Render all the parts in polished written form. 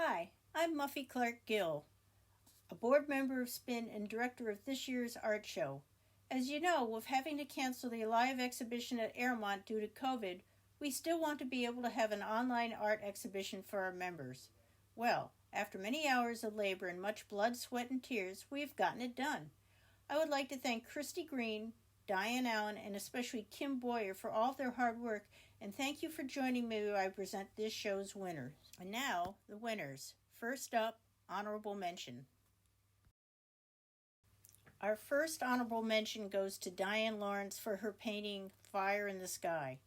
Hi, I'm Muffy Clark Gill, a board member of Spin and director of this year's art show. As you know, with having to cancel the live exhibition at Airmont due to COVID, we still want to be able to have an online art exhibition for our members. Well, after many hours of labor and much blood, sweat, and tears, we've gotten it done. I would like to thank Christy, Greene, Diane Allen, and especially Kim Boyer for all of their hard work, and thank you for joining me while I present this show's winners. And now, the winners. First up, honorable mention. Our first honorable mention goes to Diane Lawrence for her painting Fire in the Sky.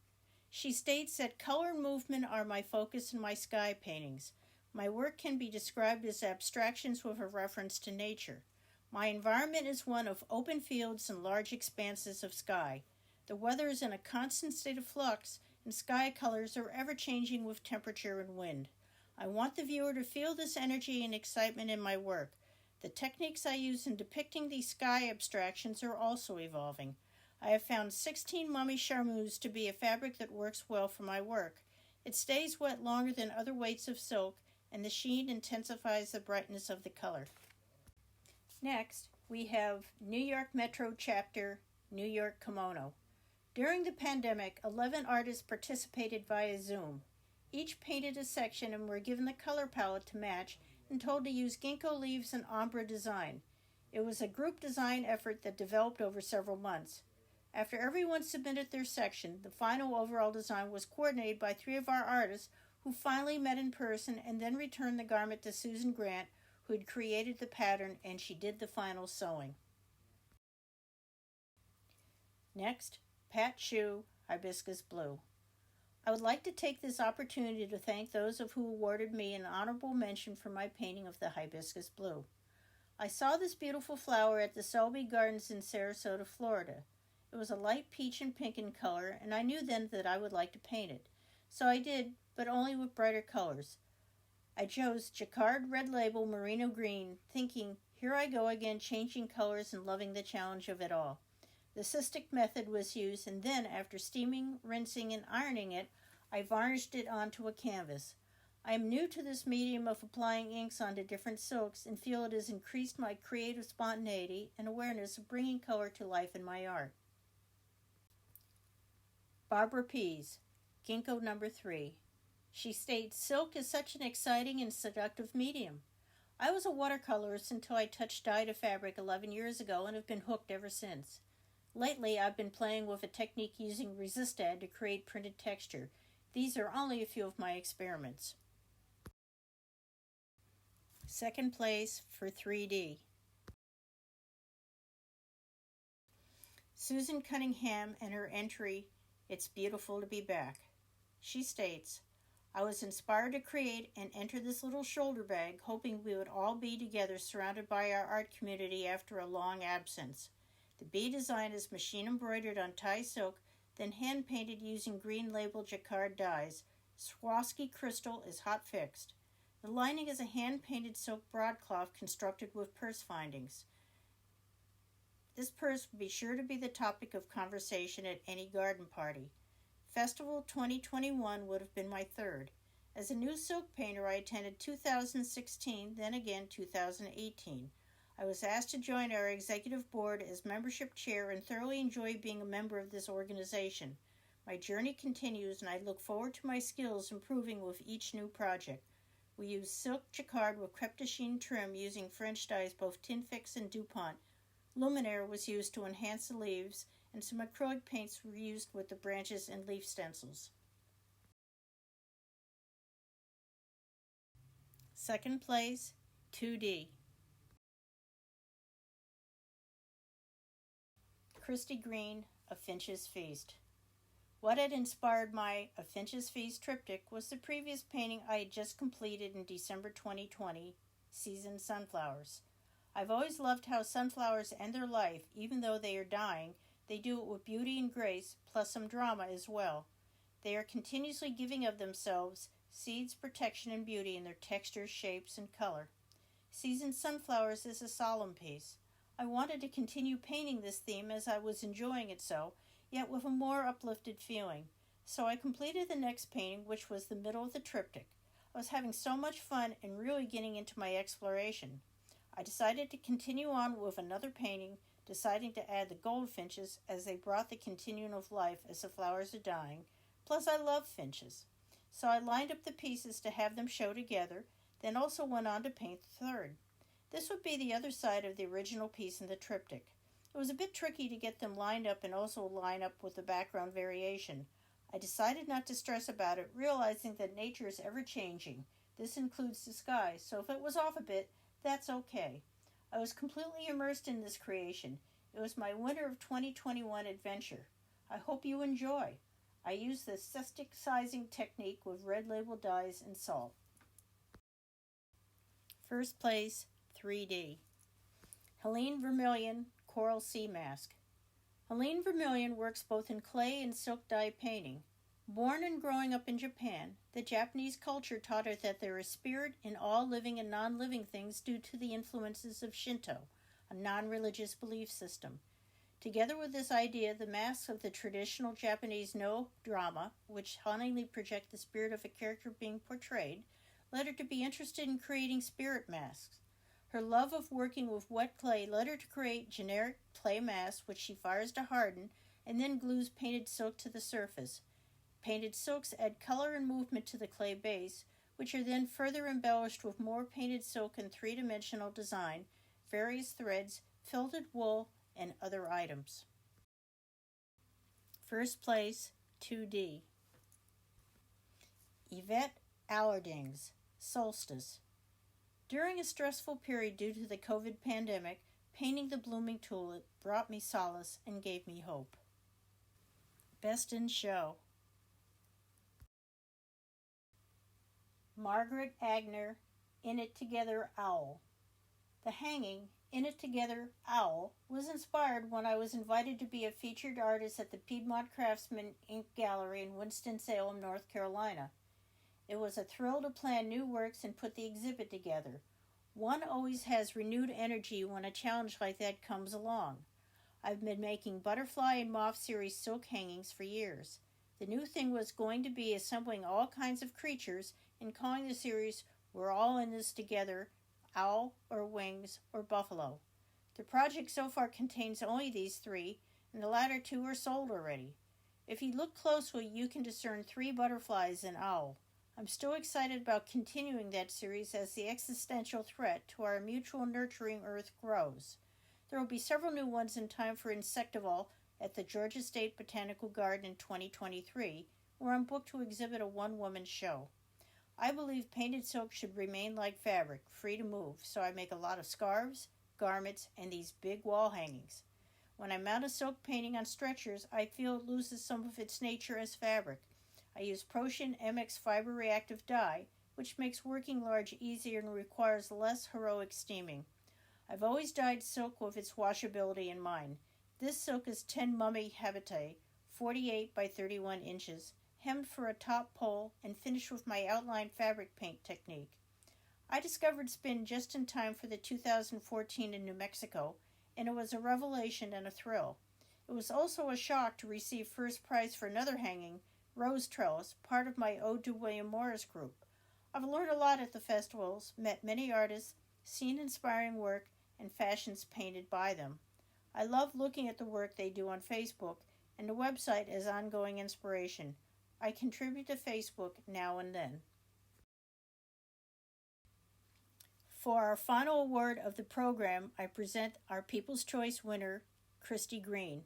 She states that color and movement are my focus in my sky paintings. My work can be described as abstractions with a reference to nature. My environment is one of open fields and large expanses of sky. The weather is in a constant state of flux, and sky colors are ever-changing with temperature and wind. I want the viewer to feel this energy and excitement in my work. The techniques I use in depicting these sky abstractions are also evolving. I have found 16 mummy charmeuse to be a fabric that works well for my work. It stays wet longer than other weights of silk, and the sheen intensifies the brightness of the color. Next, we have New York Metro Chapter, New York Kimono. During the pandemic, 11 artists participated via Zoom. Each painted a section and were given the color palette to match and told to use ginkgo leaves and ombre design. It was a group design effort that developed over several months. After everyone submitted their section, the final overall design was coordinated by 3 of our artists who finally met in person and then returned the garment to Susan Grant, who had created the pattern, and she did the final sewing. Next, Pat Shough, Hibiscus Blue. I would like to take this opportunity to thank those of who awarded me an honorable mention for my painting of the hibiscus blue. I saw this beautiful flower at the Selby Gardens in Sarasota, Florida. It was a light peach and pink in color, and I knew then that I would like to paint it. So I did, but only with brighter colors. I chose Jacquard Red Label Merino Green, thinking, here I go again changing colors and loving the challenge of it all. The cystic method was used, and then, after steaming, rinsing, and ironing it, I varnished it onto a canvas. I am new to this medium of applying inks onto different silks and feel it has increased my creative spontaneity and awareness of bringing color to life in my art. Barbara Pease, Ginkgo No. 3. She states, silk is such an exciting and seductive medium. I was a watercolorist until I touched dye to fabric 11 years ago and have been hooked ever since. Lately, I've been playing with a technique using Resistad to create printed texture. These are only a few of my experiments. Second place for 3D. Susan Cunnigham and her entry, It's Beautiful to Be Back. She states, I was inspired to create and enter this little shoulder bag, hoping we would all be together surrounded by our art community after a long absence. The bee design is machine embroidered on Thai silk, then hand painted using green label jacquard dyes. Swarovski crystal is hot fixed. The lining is a hand painted silk broadcloth constructed with purse findings. This purse would be sure to be the topic of conversation at any garden party. Festival 2021 would have been my third. As a new silk painter, I attended 2016, then again 2018. I was asked to join our executive board as membership chair and thoroughly enjoy being a member of this organization. My journey continues, and I look forward to my skills improving with each new project. We use silk jacquard with crepe de chine trim using French dyes both Tinfix and DuPont. Luminaire was used to enhance the leaves, and some acrylic paints were used with the branches and leaf stencils. Second place, 2D. Christy Greene, A Finch's Feast. What had inspired my A Finch's Feast triptych was the previous painting I had just completed in December 2020, Seasoned Sunflowers. I've always loved how sunflowers end their life, even though they are dying. They do it with beauty and grace, plus some drama as well. They are continuously giving of themselves, seeds, protection, and beauty in their textures, shapes, and color. Seasoned Sunflowers is a solemn piece. I wanted to continue painting this theme as I was enjoying it so, yet with a more uplifted feeling. So I completed the next painting, which was the middle of the triptych. I was having so much fun and really getting into my exploration. I decided to continue on with another painting, deciding to add the goldfinches as they brought the continuum of life as the flowers are dying. Plus, I love finches. So I lined up the pieces to have them show together, then also went on to paint the third. This would be the other side of the original piece in the triptych. It was a bit tricky to get them lined up and also line up with the background variation. I decided not to stress about it, realizing that nature is ever-changing. This includes the sky, so if it was off a bit, that's okay. I was completely immersed in this creation. It was my winter of 2021 adventure. I hope you enjoy. I use the cystic sizing technique with red label dyes and salt. First place, 3D. Helene Vermilion, Coral Sea Mask. Helene Vermilion works both in clay and silk dye painting. Born and growing up in Japan, the Japanese culture taught her that there is spirit in all living and non-living things due to the influences of Shinto, a non-religious belief system. Together with this idea, the masks of the traditional Japanese no drama, which hauntingly project the spirit of a character being portrayed, led her to be interested in creating spirit masks. Her love of working with wet clay led her to create generic clay masks, which she fires to harden, and then glues painted silk to the surface. Painted silks add color and movement to the clay base, which are then further embellished with more painted silk and three-dimensional design, various threads, felted wool, and other items. First place, 2D. Yvette Allerdings, Solstice. During a stressful period due to the COVID pandemic, painting the blooming tulip brought me solace and gave me hope. Best in Show. Margaret Agner, In It Together Owl. The hanging, In It Together Owl, was inspired when I was invited to be a featured artist at the Piedmont Craftsman Ink Gallery in Winston-Salem, North Carolina. It was a thrill to plan new works and put the exhibit together. One always has renewed energy when a challenge like that comes along. I've been making butterfly and moth series silk hangings for years. The new thing was going to be assembling all kinds of creatures and calling the series We're All in This Together, Owl or Wings or Buffalo. The project so far contains only these three, and the latter two are sold already. If you look closely, you can discern 3 butterflies and owl. I'm still excited about continuing that series as the existential threat to our mutual nurturing Earth grows. There will be several new ones in time for Insectival at the Georgia State Botanical Garden in 2023, where I'm booked to exhibit a one-woman show. I believe painted silk should remain like fabric, free to move, so I make a lot of scarves, garments, and these big wall hangings. When I mount a silk painting on stretchers, I feel it loses some of its nature as fabric. I use Procian MX fiber reactive dye, which makes working large easier and requires less heroic steaming. I've always dyed silk with its washability in mind. This silk is 10 mummy habitat, 48 by 31 inches, hemmed for a top pole, and finished with my outline fabric paint technique. I discovered spin just in time for the 2014 in New Mexico, and it was a revelation and a thrill. It was also a shock to receive first prize for another hanging, Rose Trellis, part of my Ode to William Morris group. I've learned a lot at the festivals, met many artists, seen inspiring work, and fashions painted by them. I love looking at the work they do on Facebook and the website as ongoing inspiration. I contribute to Facebook now and then. For our final award of the program, I present our People's Choice winner, Christy Greene.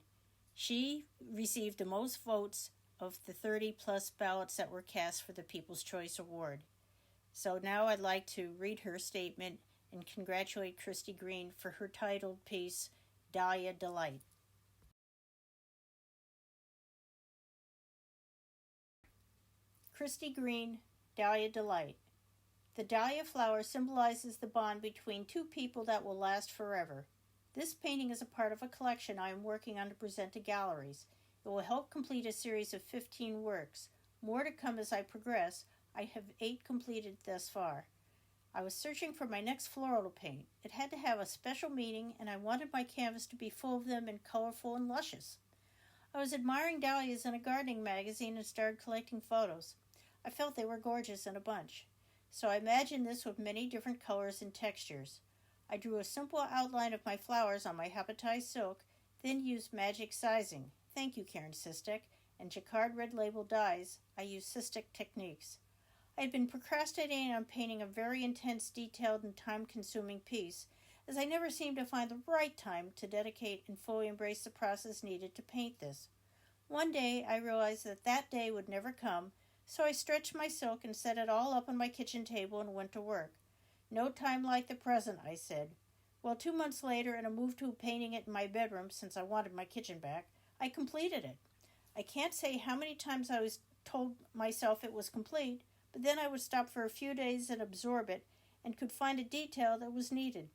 She received the most votes of the 30-plus ballots that were cast for the People's Choice Award. So now I'd like to read her statement and congratulate Christy Greene for her titled piece, Dahlia Delight. Christy Greene, Dahlia Delight. The dahlia flower symbolizes the bond between two people that will last forever. This painting is a part of a collection I am working on to present to galleries. It will help complete a series of 15 works. More to come as I progress. I have 8 completed thus far. I was searching for my next floral to paint. It had to have a special meaning, and I wanted my canvas to be full of them and colorful and luscious. I was admiring dahlias in a gardening magazine and started collecting photos. I felt they were gorgeous in a bunch. so I imagined this with many different colors and textures. I drew a simple outline of my flowers on my habitized silk, then used magic sizing. Thank you, Karen Sistek, and Jacquard red label dyes. I used Sistek techniques. I had been procrastinating on painting a very intense, detailed, and time-consuming piece, as I never seemed to find the right time to dedicate and fully embrace the process needed to paint this. One day, I realized that that day would never come, so I stretched my silk and set it all up on my kitchen table and went to work. No time like the present, I said. Well, 2 months later, and a move to painting it in my bedroom, since I wanted my kitchen back, I completed it. I can't say how many times I was told myself it was complete, but then I would stop for a few days and absorb it, and could find a detail that was needed.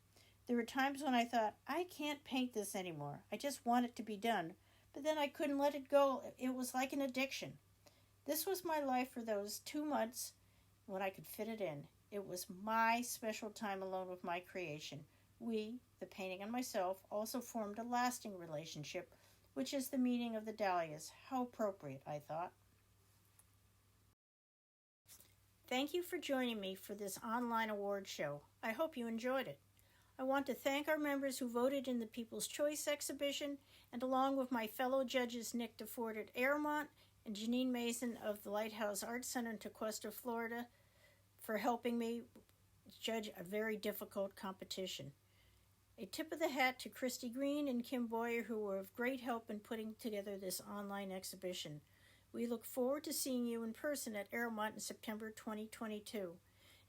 There were times when I thought, I can't paint this anymore. I just want it to be done. But then I couldn't let it go. It was like an addiction. This was my life for those 2 months when I could fit it in. It was my special time alone with my creation. We, the painting and myself, also formed a lasting relationship, which is the meaning of the Dahlias. How appropriate, I thought. Thank you for joining me for this online award show. I hope you enjoyed it. I want to thank our members who voted in the People's Choice exhibition, and along with my fellow judges Nick DeFord at Airmont and Janine Mason of the Lighthouse Arts Center in Tequesta, Florida, for helping me judge a very difficult competition. A tip of the hat to Christy, Greene, and Kim Boyer, who were of great help in putting together this online exhibition. We look forward to seeing you in person at Airmont in September 2022.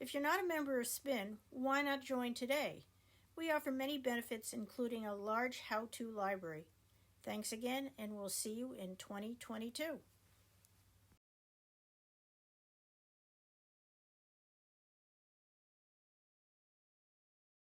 If you're not a member of SPIN, why not join today? We offer many benefits, including a large how-to library. Thanks again, and we'll see you in 2022.